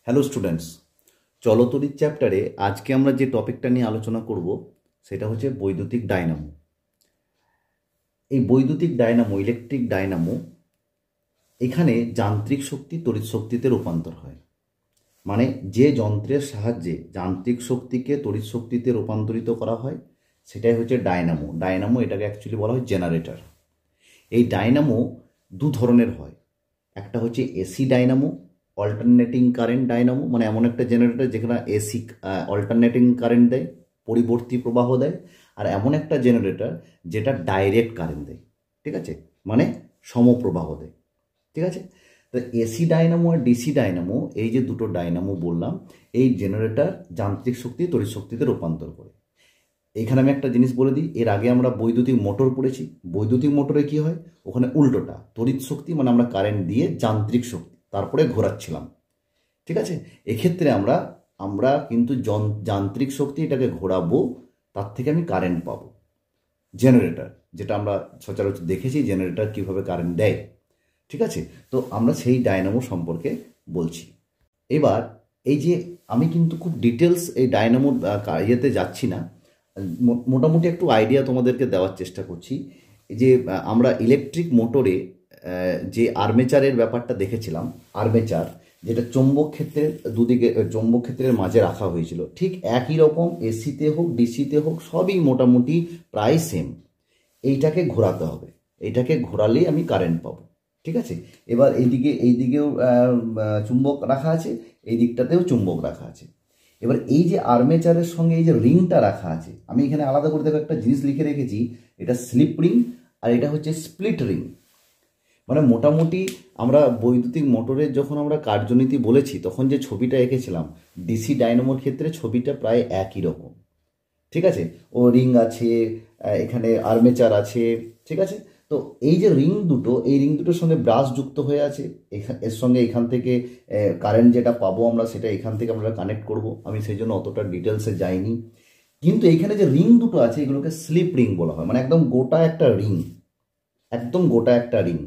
Hello students, চলতরিৎ চ্যাপ্টারে আজকে আমরা যে টপিকটা নিয়ে আলোচনা করব সেটা হচ্ছে বৈদ্যুতিক ডায়নামো। এই বৈদ্যুতিক ডায়নামো, ইলেকট্রিক ডায়নামো, এখানে যান্ত্রিক শক্তি তড়িৎ শক্তিতে রূপান্তর হয়। মানে যে যন্ত্রের সাহায্যে যান্ত্রিক শক্তিকে তড়িৎ শক্তিতে রূপান্তরিত করা হয় সেটাই হচ্ছে ডায়নামো। ডায়নামো এটাকে অ্যাকচুয়ালি বলা হয় জেনারেটর। এই ডায়নামো দু ধরনের হয়। একটা হচ্ছে AC Dynamo, alternating current Dynamo, মানে এমন একটা জেনারেটর যেখানে এসি অল্টারনেটিং কারেন্ট দেয়, পরিবর্তী প্রবাহ দেয়। আর এমন একটা জেনারেটর যেটা ডাইরেক্ট কারেন্ট দেয়, ঠিক আছে, মানে সমপ্রবাহ দেয়, ঠিক আছে। তো এসি ডায়নামো আর ডিসি ডায়নামো, এই যে দুটো ডায়নামো বললাম, এই জেনারেটর যান্ত্রিক শক্তি তড়িৎ শক্তিতে রূপান্তর করে। এইখানে আমি একটা জিনিস বলে দিই, এর আগে আমরা বৈদ্যুতিক মোটর পড়েছি। বৈদ্যুতিক মোটরে কি হয়, ওখানে উল্টোটা, তড়িৎ শক্তি মানে আমরা কারেন্ট দিয়ে যান্ত্রিক শক্তি তারপরে ঘোরাচ্ছিলাম, ঠিক আছে। এক্ষেত্রে আমরা কিন্তু যান্ত্রিক শক্তি এটাকে ঘোরাবো, তার থেকে আমি কারেন্ট পাবো। জেনারেটর, যেটা আমরা সচরাচর দেখেছি জেনারেটর কীভাবে কারেন্ট দেয়, ঠিক আছে। তো আমরা সেই ডায়নামো সম্পর্কে বলছি। এবার এই যে আমি কিন্তু খুব ডিটেলস এই ডায়নামোর ইয়েতে যাচ্ছি না, মোটামুটি একটু আইডিয়া তোমাদেরকে দেওয়ার চেষ্টা করছি। যে আমরা ইলেকট্রিক মোটরে যে আর্মেচারের ব্যাপারটা দেখেছিলাম, আর্মেচার যেটা চৌম্বক ক্ষেত্রের দুদিকে, চৌম্বক ক্ষেত্রের মাঝে রাখা হয়েছিল, ঠিক একই রকম এসিতে হোক ডিসিতে হোক সবই মোটামুটি প্রায় সেম। এইটাকে ঘোরাতে হবে, এইটাকে ঘোরালেই আমি কারেন্ট পাবো, ঠিক আছে। এবার এইদিকেও চুম্বক রাখা আছে, এই দিকটাতেও চুম্বক রাখা আছে। এবার এই যে আর্মেচারের সঙ্গে এই যে রিংটা রাখা আছে, আমি এখানে আলাদা করে দেখো একটা জিনিস লিখে রেখেছি, এটা স্লিপ রিং আর এটা হচ্ছে স্প্লিট রিং। মানে মোটামুটি আমরা বৈদ্যুতিক মোটরের যখন আমরা কার্যনীতি বলেছি তখন যে ছবিটা এঁকেছিলাম, ডিসি ডায়নামোর ক্ষেত্রে ছবিটা প্রায় একই রকম, ঠিক আছে। ও রিং আছে, এখানে আর্মেচার আছে, ঠিক আছে। তো এই যে রিং দুটো, এই রিং দুটোর সঙ্গে ব্রাশ যুক্ত হয়ে আছে, এর সঙ্গে এখান থেকে কারেন্ট যেটা পাবো আমরা সেটা এখান থেকে আমরা কানেক্ট করব। আমি সেই জন্য অতটা ডিটেলসে যাইনি, কিন্তু এইখানে যে রিং দুটো আছে এগুলোকে স্লিপ রিং বলা হয়। মানে একদম গোটা একটা রিং, একদম গোটা একটা রিং,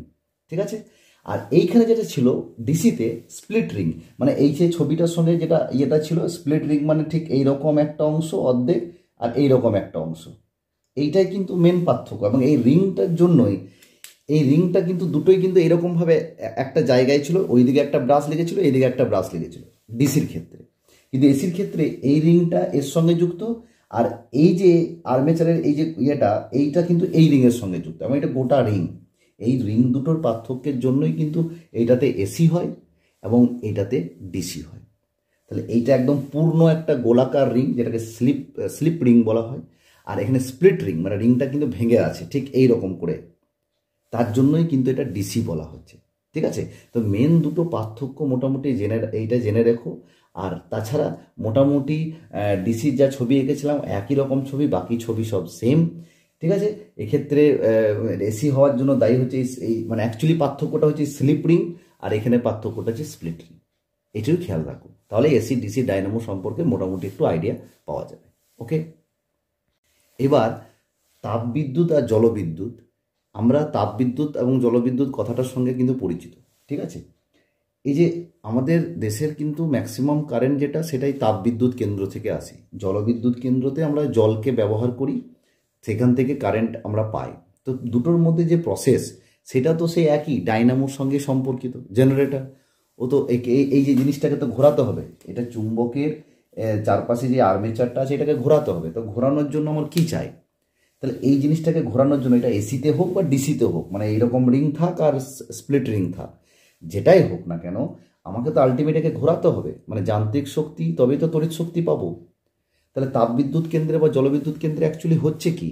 ঠিক আছে। আর এইখানে যেটা ছিল ডিসিতে স্প্লিট রিং, মানে এই যে ছবিটার সঙ্গে যেটা ইয়েটা ছিল স্প্লিট রিং, মানে ঠিক এইরকম একটা অংশ অর্ধেক আর এইরকম একটা অংশ, এইটাই কিন্তু মেন পার্থক্য। এবং এই রিংটার জন্যই, এই রিংটা কিন্তু দুটোই কিন্তু এরকমভাবে একটা জায়গায় ছিল, ওইদিকে একটা ব্রাশ লেগেছিল, এইদিকে একটা ব্রাশ লেগেছিল ডিসির ক্ষেত্রে। কিন্তু এসির ক্ষেত্রে এই রিংটা এর সঙ্গে যুক্ত, আর এই যে আর্মেচারের এই যে ইয়েটা, এইটা কিন্তু এই রিংয়ের সঙ্গে যুক্ত, এবং এটা গোটা রিং। এই রিং দুটোর পার্থক্যের জন্যই কিন্তু এইটাতে এসি হয় এবং এইটাতে ডিসি হয়। তাহলে এইটা একদম পূর্ণ একটা গোলাকার রিং, যেটাকে স্লিপ রিং বলা হয়। আর এখানে স্প্লিট রিং, মানে রিংটা কিন্তু ভেঙে আছে ঠিক এই রকম করে, তার জন্যই কিন্তু এটা ডিসি বলা হচ্ছে, ঠিক আছে। তো মেন দুটো পার্থক্য মোটামুটি এইটা জেনে রেখো। আর তাছাড়া মোটামুটি ডিসির যা ছবি এঁকেছিলাম একই রকম ছবি, বাকি ছবি সব সেম, ঠিক আছে। এক্ষেত্রে এসি হওয়ার জন্য দায়ী হচ্ছে এই, মানে অ্যাকচুয়ালি পার্থক্যটা হচ্ছে স্লিপ রিং, আর এখানে পার্থক্যটা হচ্ছে স্প্লিট রিং। এটিও খেয়াল রাখো, তাহলে এসি ডিসি ডায়নামো সম্পর্কে মোটামুটি একটু আইডিয়া পাওয়া যাবে। ওকে, এবার তাপবিদ্যুৎ আর জলবিদ্যুৎ। আমরা তাপবিদ্যুৎ এবং জলবিদ্যুৎ কথাটার সঙ্গে কিন্তু পরিচিত, ঠিক আছে। এই যে আমাদের দেশের কিন্তু ম্যাক্সিমাম কারেন্ট যেটা, সেটাই তাপবিদ্যুৎ কেন্দ্র থেকে আসে। জলবিদ্যুৎ কেন্দ্রতে আমরা জলকে ব্যবহার করি, সেখান থেকে কারেন্ট আমরা পাই। তো দুটোর মধ্যে যে প্রসেস, সেটা তো সেই একই, ডায়নামোর সঙ্গে সম্পর্কিত। জেনারেটর, ও তো এই যে জিনিসটাকে তো ঘোরাতে হবে, এটা চুম্বকের চারপাশে যে আর্মেচারটা আছে এটাকে ঘোরাতে হবে। তো ঘোরানোর জন্য আমার কী চাই, তাহলে এই জিনিসটাকে ঘোরানোর জন্য, এটা এসিতে হোক বা ডিসিতে হোক, মানে এইরকম রিং থাক আর স্প্লিট রিং থাক, যেটাই হোক না কেন, আমাকে তো আলটিমেট একে ঘোরাতে হবে, মানে যান্ত্রিক শক্তি, তবেই তো তড়িৎ শক্তি পাবো। তাহলে তাপবিদ্যুৎ কেন্দ্রে বা জলবিদ্যুৎ কেন্দ্রে অ্যাকচুয়ালি হচ্ছে কি,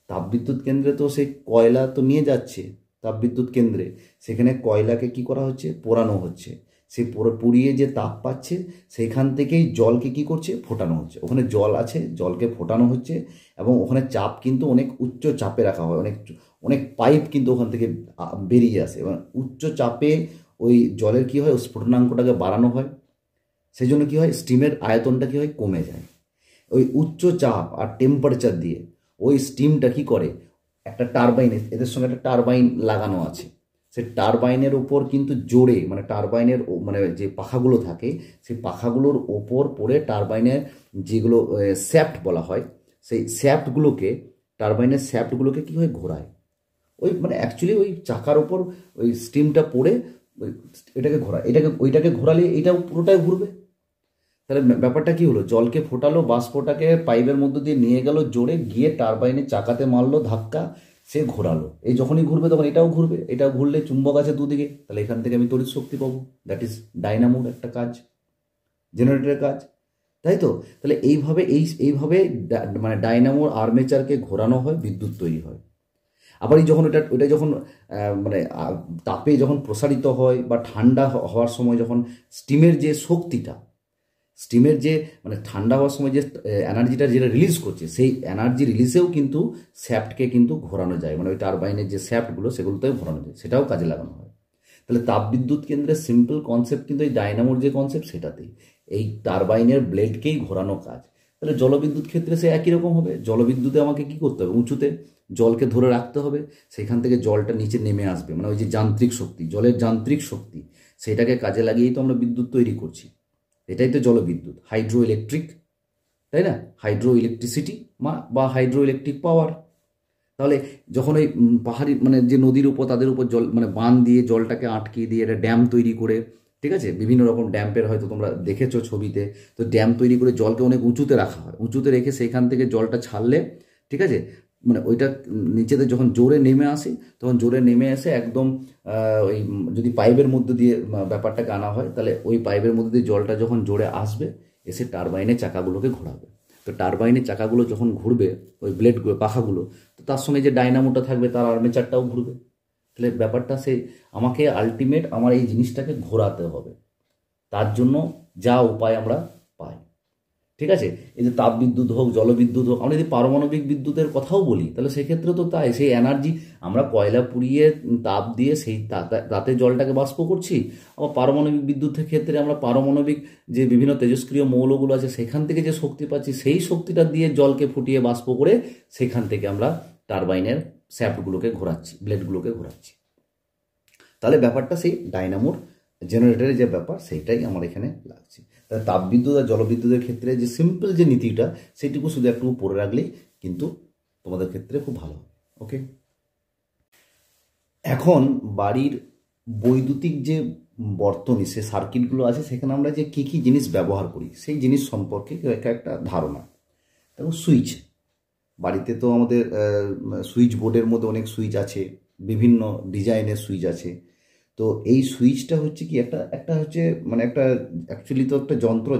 তাপবিদ্যুৎ কেন্দ্রে তো সেই কয়লা তো নিয়ে যাচ্ছে তাপবিদ্যুৎ কেন্দ্রে, সেখানে কয়লাকে কি করা হচ্ছে, পোড়ানো হচ্ছে। সে পুড়িয়ে যে তাপ পাচ্ছে সেইখান থেকেই জলকে কি করছে, ফোটানো হচ্ছে। ওখানে জল আছে, জলকে ফোটানো হচ্ছে, এবং ওখানে চাপ কিন্তু অনেক উচ্চ চাপে রাখা হয়, অনেক অনেক পাইপ কিন্তু ওখান থেকে বেরিয়ে আসে, এবং উচ্চ চাপে ওই জলের কী হয়, স্ফুটনাঙ্কটাকে বাড়ানো হয়। সেই জন্য কী হয়, স্টিমের আয়তনটা কী হয়, কমে যায়। ওই উচ্চ চাপ আর টেম্পারেচার দিয়ে ওই স্টিমটা কী করে, একটা টারবাইন, এদের সঙ্গে একটা টারবাইন লাগানো আছে, সে টারবাইনের ওপর কিন্তু জোরে, মানে টারবাইনের মানে যে পাখাগুলো থাকে সেই পাখাগুলোর ওপর পড়ে টারবাইনের যেগুলো শ্যাফট বলা হয়, সেই শ্যাফটগুলোকে, টারবাইনের শ্যাফটগুলোকে কী হয়, ঘোরায়। ওই মানে অ্যাকচুয়ালি ওই চাকার ওপর ওই স্টিমটা পড়ে ওই এটাকে ঘোরায়, ওইটাকে ঘোরালে এইটাও পুরোটাই ঘুরবে। তাহলে ব্যাপারটা কি হলো, জলকে ফোটালো, বাষ্পটাকে পাইপের মধ্য দিয়ে নিয়ে গেল জোরে, গিয়ে টারবাইনের চাকাতে মারলো ধাক্কা, সে ঘোরালো। এই যখনই ঘুরবে তখন এটাও ঘুরবে, এটা ঘুরলে চুম্বক আছে দুদিকে, তাহলে এখান থেকে আমি তড়িৎ শক্তি পাবো। দ্যাট ইজ ডাইনামোর একটা কাজ, জেনারেটরের কাজ, তাই তো? তাহলে এইভাবে মানে ডাইনামোর আর্মেচারকে ঘোরানো হয়, বিদ্যুৎ তৈরি হয়। আবার এই যখন ওটা যখন মানে তাপে যখন প্রসারিত হয় বা ঠান্ডা হওয়ার সময় যখন স্টিমের যে শক্তিটা, স্টিমের যে মানে ঠান্ডা হওয়ার সময় যে এনার্জিটা যেটা রিলিজ করছে, সেই এনার্জি রিলিজেও কিন্তু শ্যাফটকে কিন্তু ঘোরানো যায়, মানে ওই টারবাইনের যে শ্যাফটগুলো সেগুলোতেও ঘোরানো যায়, সেটাও কাজে লাগানো হয়। তাহলে তাপবিদ্যুৎ কেন্দ্রের সিম্পল কনসেপ্ট কিন্তু এই ডায়নামোর যে কনসেপ্ট সেটাতেই, এই টারবাইনের ব্লেডকেই ঘোরানো কাজ। তাহলে জলবিদ্যুৎ ক্ষেত্রে সে একই রকম হবে। জলবিদ্যুতে আমাকে কি করতে হবে, উঁচুতে জলকে ধরে রাখতে হবে, সেখান থেকে জলটা নিচে নেমে আসবে, মানে ওই যে যান্ত্রিক শক্তি, জলের যান্ত্রিক শক্তি, সেটাকে কাজে লাগিয়েই তো আমরা বিদ্যুৎ তৈরি করছি। এটাই তো জলবিদ্যুৎ, হাইড্রো ইলেকট্রিক, তাই না? হাইড্রো ইলেকট্রিসিটি বা হাইড্রো ইলেকট্রিক পাওয়ার। তাহলে যখন ওই পাহাড়ি মানে যে নদীর উপর, তাদের উপর জল মানে বাঁধ দিয়ে জলটাকে আটকে দিয়ে একটা ড্যাম তৈরি করে, ঠিক আছে, বিভিন্ন রকম ড্যাম্পের হয়তো তোমরা দেখেছো ছবিতে, তো ড্যাম তৈরি করে জলকে অনেক উঁচুতে রাখা হয়, উঁচুতে রেখে সেইখান থেকে জলটা ছাড়লে, ঠিক আছে, মানে ওইটা নিচেতে যখন জোরে নেমে আসে, তখন জোরে নেমে এসে একদম ওই যদি পাইপের মধ্যে দিয়ে ব্যাপারটাকে আনা হয়, তাহলে ওই পাইপের মধ্যে দিয়ে জলটা যখন জোরে আসবে, এসে টারবাইনের চাকাগুলোকে ঘোরাবে। তো টারবাইনের চাকাগুলো যখন ঘুরবে, ওই ব্লেডগুলো, পাখাগুলো, তো তার সঙ্গে যে ডাইনামোটা থাকবে তার আর্মেচারটাও ঘুরবে। তাহলে ব্যাপারটা সেই আমাকে আলটিমেট আমার এই জিনিসটাকে ঘোরাতে হবে, তার জন্য যা উপায় আমরা পাই, ঠিক আছে। এই যে তাপবিদ্যুৎ হোক, জলবিদ্যুৎ হোক, আমরা যদি পারমাণবিক বিদ্যুতের কথাও বলি, তাহলে সেক্ষেত্রে তো তাই, সেই এনার্জি আমরা কয়লা পুড়িয়ে তাপ দিয়ে সেই তাতে জলটাকে বাষ্প করছি। আবার পারমাণবিক বিদ্যুতের ক্ষেত্রে আমরা পারমাণবিক যে বিভিন্ন তেজস্ক্রিয় মৌলগুলো আছে সেখান থেকে যে শক্তি পাচ্ছি, সেই শক্তিটা দিয়ে জলকে ফুটিয়ে বাষ্প করে সেখান থেকে আমরা টারবাইনের শ্যাফটগুলোকে ঘোরাচ্ছি, ব্লেডগুলোকে ঘোরাচ্ছি। তাহলে ব্যাপারটা সেই ডাইনামোর জেনারেটরের যে ব্যাপার সেইটাই আমার এখানে লাগছে। তাহলে তাপবিদ্যুৎ আর জলবিদ্যুতের ক্ষেত্রে যে সিম্পল যে নীতিটা, সেইটুকু শুধু একটু পড়ে রাখলেই কিন্তু তোমাদের ক্ষেত্রে খুব ভালো হবে। ওকে, এখন বাড়ির বৈদ্যুতিক যে বর্তনী, সে সার্কিটগুলো আছে, সেখানে আমরা যে কী কী জিনিস ব্যবহার করি সেই জিনিস সম্পর্কে একটা ধারণা। দেখো, সুইচ, বাড়িতে তো আমাদের সুইচ বোর্ডের মধ্যে অনেক সুইচ আছে, বিভিন্ন ডিজাইনের সুইচ আছে। তো এই সুইচটা হচ্ছে কি একটা হচ্ছে মানে একটা অ্যাকচুয়ালি তো একটা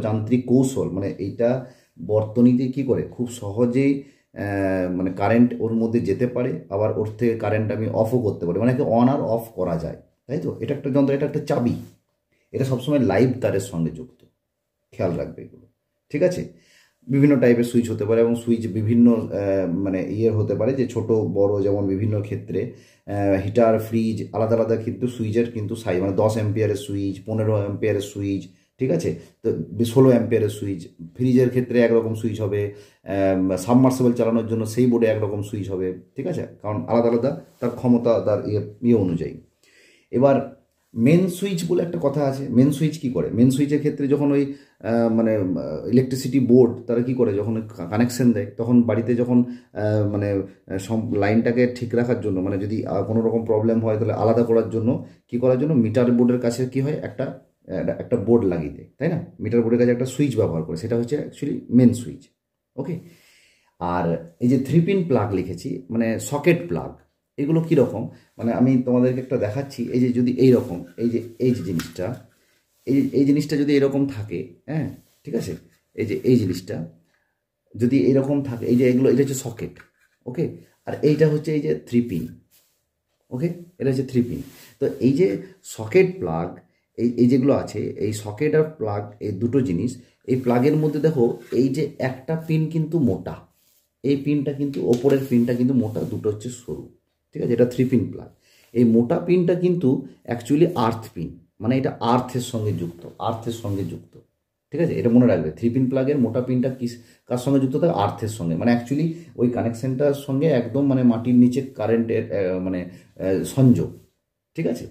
যান্ত্রিক কৌশল, মানে এইটা বর্তনীতে কি করে খুব সহজেই মানে কারেন্ট ওর মধ্যে যেতে পারে, আবার ওর থেকে কারেন্ট আমি অফও করতে পারি, মানে অন আর অফ করা যায়, তাই তো? এটা একটা যন্ত্র, এটা একটা চাবি, এটা সবসময় লাইভ তারের সঙ্গে যুক্ত, খেয়াল রাখবে এগুলো, ঠিক আছে। বিভিন্ন টাইপের সুইচ হতে পারে এবং সুইচ বিভিন্ন মানে হতে পারে, যে ছোট বড়, যেমন বিভিন্ন ক্ষেত্রে হিটার, ফ্রিজ আলাদা আলাদা কিন্তু সুইচের কিন্তু সাইজ, মানে 10 অ্যাম্পিয়ারের সুইচ, 15 অ্যাম্পিয়ারের সুইচ, ঠিক আছে, তো 16 অ্যাম্পিয়ারের সুইচ। ফ্রিজের ক্ষেত্রে একরকম সুইচ হবে, সাবমার্সিবল চালানোর জন্য সেই বোর্ডে একরকম সুইচ হবে, ঠিক আছে, কারণ আলাদা আলাদা তার ক্ষমতা, তার অনুযায়ী। এবার মেন সুইচ বলে একটা কথা আছে। মেন সুইচ কি করে, মেন সুইচের ক্ষেত্রে যখন ওই মানে ইলেকট্রিসিটি বোর্ড তারা কি করে, যখন কানেকশন দেয়, তখন বাড়িতে যখন মানে লাইনটাকে ঠিক রাখার জন্য, মানে যদি কোনো রকম প্রবলেম হয় তাহলে আলাদা করার জন্য, কি করার জন্য, মিটার বোর্ডের কাছে কি হয়, একটা বোর্ড লাগিয়ে দেয়, তাই না? মিটার বোর্ডের কাছে একটা সুইচ ব্যবহার করে, সেটা হচ্ছে অ্যাকচুয়ালি মেন সুইচ। ওকে, আর এই যে 3 পিন প্লাগ লিখেছি, মানে সকেট প্লাগ, এগুলো কীরকম, মানে আমি তোমাদেরকে একটা দেখাচ্ছি। এই যে যদি এইরকম, এই যে জিনিসটা, এই জিনিসটা যদি এরকম থাকে, হ্যাঁ, ঠিক আছে, এই জিনিসটা যদি এইরকম থাকে, এই যে এগুলো, এটা হচ্ছে সকেট, ওকে, আর এইটা হচ্ছে এই যে 3 পিন, ওকে, এটা হচ্ছে 3 পিন। তো এই যে সকেট প্লাগ, এই যেগুলো আছে, এই সকেট আর প্লাগ, এই দুটো জিনিস, এই প্লাগের মধ্যে দেখো, এই যে একটা পিন কিন্তু মোটা, এই পিনটা কিন্তু ওপরের পিনটা কিন্তু মোটা, দুটো হচ্ছে সরু, ঠিক আছে, এটা 3 পিন প্লাগ। এই মোটা পিনটা কিন্তু অ্যাকচুয়ালি আর্থ পিন, মানে এটা আর্থের সঙ্গে যুক্ত, ঠিক আছে, এটা মনে রাখবে। 3 পিন প্লাগের মোটা পিনটা কার সঙ্গে যুক্ত থাকে, আর্থের সঙ্গে, মানে অ্যাকচুয়ালি ওই কানেকশনটার সঙ্গে একদম মানে মাটির নিচে কারেন্টের মানে সংযোগ, ঠিক আছে।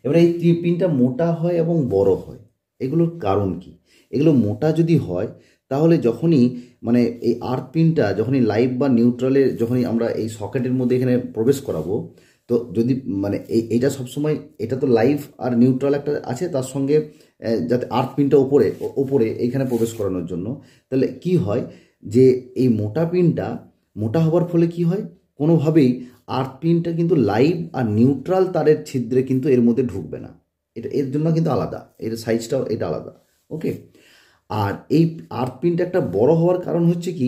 এবার এই পিনটা মোটা হয় এবং বড় হয়, এগুলোর কারণ কি? এগুলো মোটা যদি হয় তাহলে যখনই মানে এই আর্থ পিনটা যখনই লাইভ বা নিউট্রালে যখনই আমরা এই সকেটের মধ্যে এখানে প্রবেশ করাবো, তো যদি মানে এইটা সবসময়, এটা তো লাইভ আর নিউট্রাল একটা আছে, তার সঙ্গে যাতে আর্থ পিনটা ওপরে ওপরে এইখানে প্রবেশ করানোর জন্য, তাহলে কি হয় যে এই মোটা পিনটা মোটা হওয়ার ফলে কি হয়, কোনোভাবেই আর্থ পিনটা কিন্তু লাইভ আর নিউট্রাল তারের ছিদ্রে কিন্তু এর মধ্যে ঢুকবে না। এটা এর জন্য কিন্তু আলাদা, এর সাইজটাও এটা আলাদা। ওকে। আর এই আর্থ পিনটা একটা বড় হওয়ার কারণ হচ্ছে কি,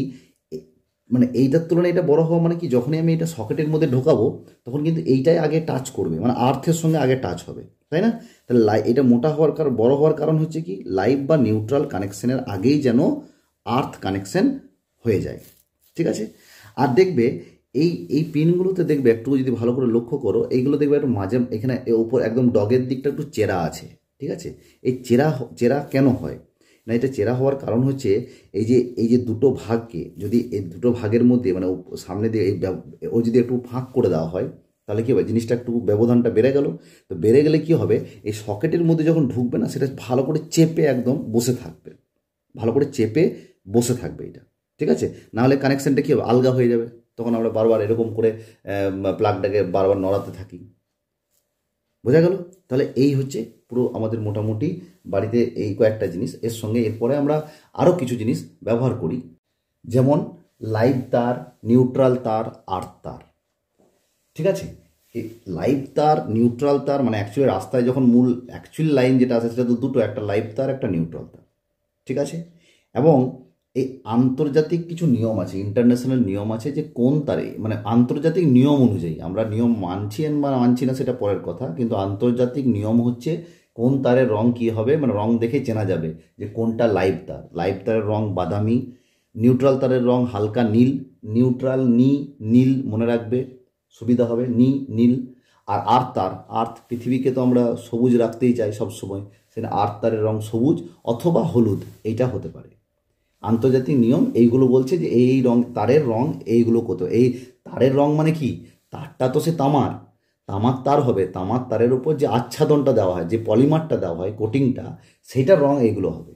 মানে এইটার তুলনায় এটা বড় হওয়া মানে কি, যখনই আমি এটা সকেটের মধ্যে ঢোকাবো তখন কিন্তু এইটাই আগে টাচ করবে, মানে আর্থের সঙ্গে আগে টাচ হবে, তাই না? তাহলে এটা মোটা হওয়ার কারণ, বড় হওয়ার কারণ হচ্ছে কি, লাইভ বা নিউট্রাল কানেকশনের আগেই যেন আর্থ কানেকশন হয়ে যায়। ঠিক আছে। আর দেখবে এই এই পিনগুলোতে দেখবে একটু যদি ভালো করে লক্ষ্য করো, এইগুলো দেখবে একটু মাঝে এখানে উপর একদম ডগের দিকটা একটু চেরা আছে। ঠিক আছে। এই চেরা কেন হয় না? এটা চেরা হওয়ার কারণ হচ্ছে এই যে দুটো ভাগকে যদি এই দুটো ভাগের মধ্যে মানে সামনে দিয়ে ও যদি একটু ফাঁক করে দেওয়া হয়, তাহলে কী হবে, জিনিসটা একটু ব্যবধানটা বেড়ে গেল। তো বেড়ে গেলে কি হবে, এই সকেটের মধ্যে যখন ঢুকবে না, সেটা ভালো করে চেপে একদম বসে থাকবে, ভালো করে চেপে বসে থাকবে এটা। ঠিক আছে। নাহলে কানেকশানটা কী হবে, আলগা হয়ে যাবে, তখন আমরা বারবার এরকম করে প্লাগটাকে বারবার নড়াতে থাকি। বোঝা গেল? তাহলে এই হচ্ছে পুরো আমাদের মোটামুটি বাড়িতে এই কয়েকটা জিনিস। এর সঙ্গে এরপরে আমরা আরও কিছু জিনিস ব্যবহার করি, যেমন লাইভ তার, নিউট্রাল তার, আর্থ তার। ঠিক আছে। এই লাইভ তার, নিউট্রাল তার মানে অ্যাকচুয়ালি রাস্তায় যখন মূল অ্যাকচুয়াল লাইন যেটা আছে সেটা তো দুটো, একটা লাইভ তার, একটা নিউট্রাল তার। ঠিক আছে। এবং এই আন্তর্জাতিক কিছু নিয়ম আছে, ইন্টারন্যাশনাল নিয়ম আছে, যে কোন তারে মানে আন্তর্জাতিক নিয়ম অনুযায়ী, আমরা নিয়ম মানছি বা মানছি না সেটা পরের কথা, কিন্তু আন্তর্জাতিক নিয়ম হচ্ছে কোন তারের রং কী হবে, মানে রং দেখে চেনা যাবে যে কোনটা লাইভ তার। লাইভ তারের রং বাদামি, নিউট্রাল তারের রং হালকা নীল, নিউট্রাল নীল মনে রাখবে, সুবিধা হবে, নীল। আর আর্থ তার, আর্থ পৃথিবীকে তো আমরা সবুজ রাখতেই চাই সবসময়, সেটা আর্থ তারের রং সবুজ অথবা হলুদ, এইটা হতে পারে। আন্তর্জাতিক নিয়ম এইগুলো বলছে যে এই রং, তারের রং এইগুলো কত, এই তারের রং মানে কি, তারটা তো সে তামার তার হবে, তামার তারের উপর যে আচ্ছাদনটা দেওয়া হয়, যে পলিমারটা দেওয়া হয়, কোটিংটা, সেইটার রং এইগুলো হবে।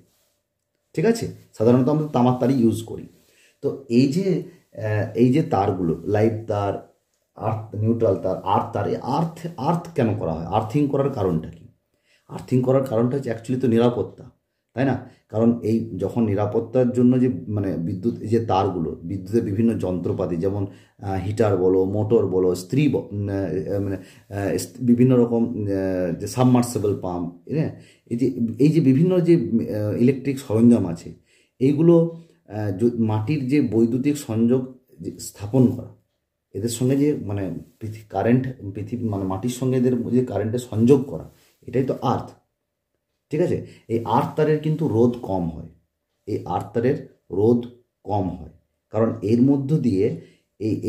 ঠিক আছে। সাধারণত আমরা তামার তারই ইউজ করি। তো এই যে তারগুলো, লাইভ তার, আর্থ নিউট্রাল তার, আর্থ তার, এই আর্থ কেন করা হয়, আর্থিং করার কারণটা কি? আর্থিং করার কারণটা হচ্ছে অ্যাকচুয়ালি তো নিরাপত্তা, তাই না? কারণ এই যখন নিরাপত্তার জন্য যে মানে বিদ্যুৎ, যে তারগুলো, বিদ্যুতের বিভিন্ন যন্ত্রপাতি যেমন হিটার বলো, মোটর বলো, মানে বিভিন্ন রকম যে সাবমার্সেবল পাম্প, হ্যাঁ, এই যে বিভিন্ন যে ইলেকট্রিক সরঞ্জাম আছে, এইগুলো মাটির যে বৈদ্যুতিক সংযোগ স্থাপন করা, এদের সঙ্গে যে মানে পৃথিবী মানে মাটির সঙ্গে এদের যে কারেন্টের সংযোগ করা, এটাই তো আর্থ। ঠিক আছে। এই আর্থ তারের কিন্তু রোধ কম হয়, এই আর্থ তারের রোধ কম হয়, কারণ এর মধ্য দিয়ে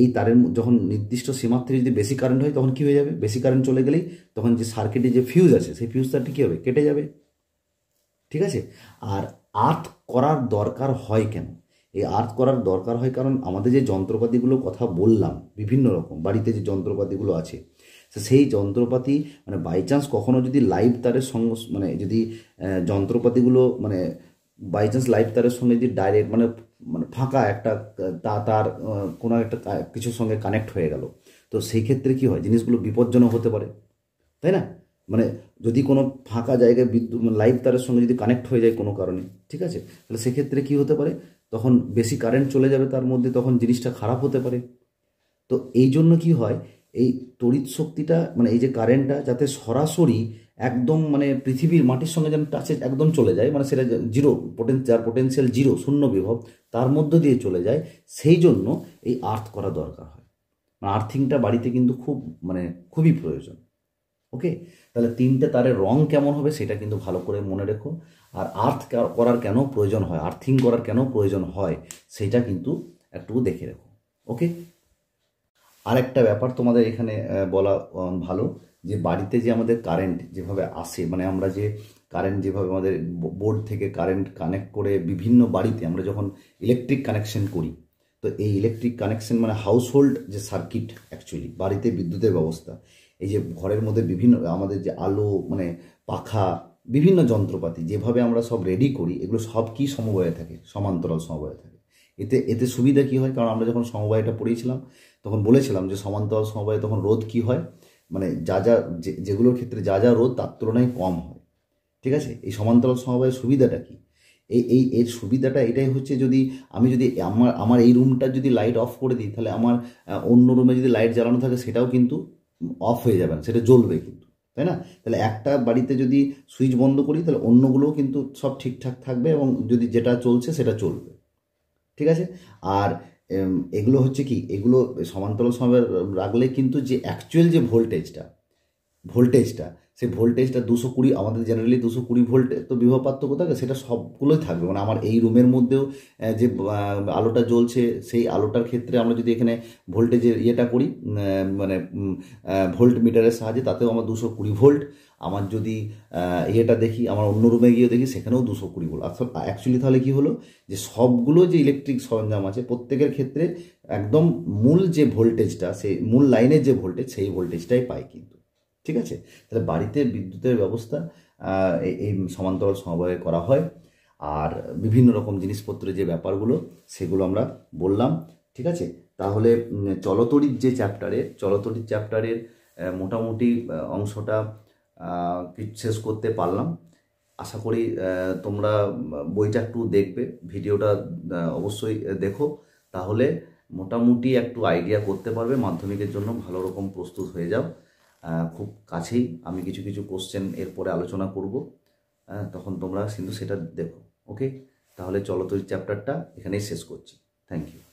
এই তারের যখন নির্দিষ্ট সীমার থেকে যদি বেশি কারেন্ট হয় তখন কী হয়ে যাবে, বেশি কারেন্ট চলে গেলেই তখন যে সার্কিটে যে ফিউজ আছে সেই ফিউজ তারটি কী হবে, কেটে যাবে। ঠিক আছে। আর আর্থ করার দরকার হয় কেন? এই আর্থ করার দরকার হয় কারণ আমাদের যে যন্ত্রপাতিগুলো কথা বললাম, বিভিন্ন রকম বাড়িতে যে যন্ত্রপাতিগুলো আছে, সেই যন্ত্রপাতি মানে বাই চান্স কখনো যদি লাইভ তারের সঙ্গে মানে যদি যন্ত্রপাতিগুলো মানে বাই চান্স লাইভ তারের সঙ্গে যদি ডাইরেক্ট মানে মানে ফাঁকা একটা তার কোনো একটা কিছুর সঙ্গে কানেক্ট হয়ে গেল, তো সেই ক্ষেত্রে কী হয়, জিনিসগুলো বিপজ্জনক হতে পারে, তাই না? মানে যদি কোনো ফাঁকা জায়গায় বিদ্যুৎ লাইভ তারের সঙ্গে যদি কানেক্ট হয়ে যায় কোনো কারণে, ঠিক আছে, তাহলে সেক্ষেত্রে কী হতে পারে, তখন বেশি কারেন্ট চলে যাবে তার মধ্যে, তখন জিনিসটা খারাপ হতে পারে। তো এই জন্য কি হয়, এই তড়িৎ শক্তিটা মানে এই যে কারেন্টটা যাতে সরাসরি একদম মানে পৃথিবীর মাটির সঙ্গে যেন টাচে একদম চলে যায়, মানে সেটা জিরো যার পোটেনশিয়াল জিরো, শূন্য বিভব, তার মধ্য দিয়ে চলে যায়, সেই জন্য এই আর্থ করা দরকার হয়। মানে আর্থিংটা বাড়িতে কিন্তু খুবই প্রয়োজন। ওকে। তাহলে তিনটে তারের রং কেমন হবে সেটা কিন্তু ভালো করে মনে রেখো। আর আর্থ করার কেন প্রয়োজন হয়, আর্থিং করার কেন প্রয়োজন হয়, সেটা কিন্তু একটু দেখে রেখো। ওকে। আরেকটা ব্যাপার তোমাদের এখানে বলা ভালো, যে বাড়িতে যে আমাদের কারেন্ট যেভাবে আসে, মানে আমরা যে কারেন্ট যেভাবে আমাদের বোর্ড থেকে কারেন্ট কানেক্ট করে বিভিন্ন বাড়িতে আমরা যখন ইলেকট্রিক কানেকশন করি, তো এই ইলেকট্রিক কানেকশন মানে হাউস হোল্ড যে সার্কিট, অ্যাকচুয়ালি বাড়িতে বিদ্যুতের ব্যবস্থা, এই যে ঘরের মধ্যে বিভিন্ন আমাদের যে আলো মানে পাখা বিভিন্ন যন্ত্রপাতি যেভাবে আমরা সব রেডি করি, এগুলো সব কি সমবায়ে থাকে, সমান্তরাল সমবায়ে থাকে। এতে এতে সুবিধা কি হয়, কারণ আমরা যখন সমবায়টা পড়িয়েছিলাম তখন বলেছিলাম যে সমান্তরাল সমবায়ে তখন রোধ কি হয়, মানে যা যা যেগুলোর ক্ষেত্রে যা যা রোধ তার তুলনায় কম হয়। ঠিক আছে, এই সমান্তরাল সমবায়ের সুবিধাটা কি, এর সুবিধাটা এটাই হচ্ছে, যদি আমি যদি আমার এই রুমটা যদি লাইট অফ করে দিই, তাহলে আমার অন্য রুমে যদি লাইট জ্বালানো থাকে সেটাও কিন্তু অফ হয়ে যাবে না, সেটা জ্বলবে কিন্তু, তাই না? তাহলে একটা বাড়িতে যদি সুইচ বন্ধ করি তাহলে অন্যগুলোও কিন্তু সব ঠিকঠাক থাকবে, এবং যদি যেটা চলছে সেটা চলবে। ঠিক আছে। আর এগুলো হচ্ছে কি, এগুলো সমান্তরাল সমবায়ে রাখলে কিন্তু যে অ্যাকচুয়াল যে ভোল্টেজটা সেই ভোল্টেজটা 220, আমাদের জেনারেলি 220 ভোল্ট তো বিভব পার্থক্য থাকে, সেটা সবগুলোই থাকবে। মানে আমার এই রুমের মধ্যেও যে আলোটা জ্বলছে সেই আলোটার ক্ষেত্রে আমরা যদি এখানে ভোল্টেজের ইয়েটা করি, মানে ভোল্ট মিটারের সাহায্যে, তাতেও আমার 220 ভোল্ট। আমার যদি ইয়েটা দেখি, আমার অন্য রুমে গিয়ে দেখি, সেখানেও 220 ভোল্ট। অর্থাৎ অ্যাকচুয়ালি তাহলে কি হলো, যে সবগুলো যে ইলেকট্রিক সরঞ্জাম আছে প্রত্যেকের ক্ষেত্রে একদম মূল যে ভোল্টেজটা, সেই মূল লাইনের যে ভোল্টেজ, সেই ভোল্টেজটাই পাই কিন্তু। ঠিক আছে, তাহলে বাড়িতে বিদ্যুতের ব্যবস্থা এই সমান্তরাল সমবায়ে করা হয়। আর বিভিন্ন রকম জিনিসপত্রের যে ব্যাপারগুলো সেগুলো আমরা বললাম। ঠিক আছে, তাহলে চলতড়িৎ যে চলতড়িৎ চ্যাপ্টারের মোটামুটি অংশটা শেষ করতে পারলাম। আশা করি তোমরা বইটা একটু দেখবে, ভিডিওটা অবশ্যই দেখো, তাহলে মোটামুটি একটু আইডিয়া করতে পারবে, মাধ্যমিকের জন্য ভালো রকম প্রস্তুত হয়ে যাও। খুব কাছেই আমি কিছু কিছু কোশ্চেন এরপরে আলোচনা করব, তখন তোমরা কিন্তু সেটা দেখো। ওকে, তাহলে চলতড়িৎ চ্যাপ্টারটা এখানেই শেষ করছি। Thank you.